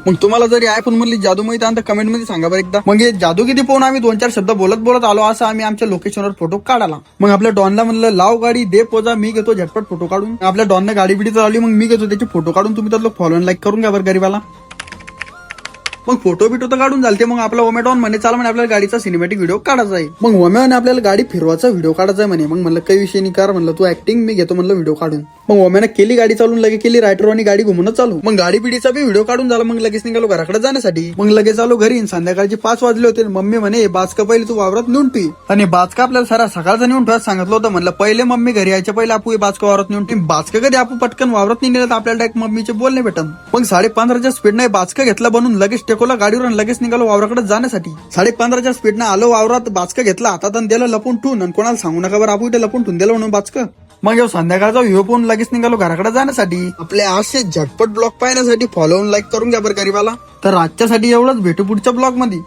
मग तुम्हाला जरी आयफोन मधली जादू माहिती आहे तर कमेंट मध्ये सांगा बरं एकदा. मग हे जादू किती पाहून आम्ही 2-4 शब्द बोलत बोलत आलो असं आम्ही आमच्या लोकेशनवर फोटो काढाला. मग आपल्या डॉनला म्हणलं लाव गाडी दे पोजा, मी घेतो झटपट फोटो काढून. आपल्या डॉनने गाडी बिडी चालवली, मग मी घेतो त्याचे फोटो काढून. तुम्ही तर फॉलो आणि लाईक करून घ्या बरं गरीबाला. मग फोटो बिटो तर काढून झालते. मग आपला ओमेडॉन म्हणे चाल म्हणे आपल्याला गाडीचा सिनेमॅटिक व्हिडिओ काढायचा आहे. मग ओमेने आपल्याला गाडी फिरवायचा व्हिडिओ काढायचा आहे म्हणे. मग म्हणलं काही विषय नाही, कर म्हणलं तू ऍक्टिंग, मी घेतो म्हणलं व्हिडिओ काढून. मग ओमेने केली गाडी चालून, लगे केली रायटर आणि गाडी घुमूनच चालू. मग गाडी पिढीचा बी व्हिडिओ काढून झाला. मग लगेच निघालो घराकडे जाण्यासाठी. मग लगेच आलो घरी. संध्याकाळचे 5 वाजले होते. मम्मी म्हणे बाचका पहिले तू वावरात नेऊन ठेवी. आणि बाचका आपल्याला सारा सकाळचा नेऊन ठेवायला सांगितलं होतं. म्हणलं पहिले मम्मी घरी यायच्या पहिले आपू बाचका वावरात नेऊन ठेवी. बाचका कधी आपू पटकन वावरात नाही नेलं तर आपल्याला डायरेक्ट मम्मीचे बोलणे भेटन. मग 15.5च्या स्पीडने बाचका घेतला बनून, लगेच टेकोला गाडीवर आणि लगेच निघालो वावराकडे जाण्यासाठी. 15.5च्या स्पीडने आलो वावरात. बाचका घेतला हातात आणि दिलं लपून ठेवून. आणि कोणाला सांगू नका बरं, आपण इथे लपून ठेवून दिलं म्हणून बाचका. मग येऊ संध्याकाळचा व्हिडिओ पाहून लगेच निघालो घराकडे जाण्यासाठी. आपले असे झटपट ब्लॉग पाहण्यासाठी फॉलो आणि लाईक करून घ्या बरं गरीबाला. तर आजच्यासाठी एवढंच, भेटू पुढच्या ब्लॉग मध्ये.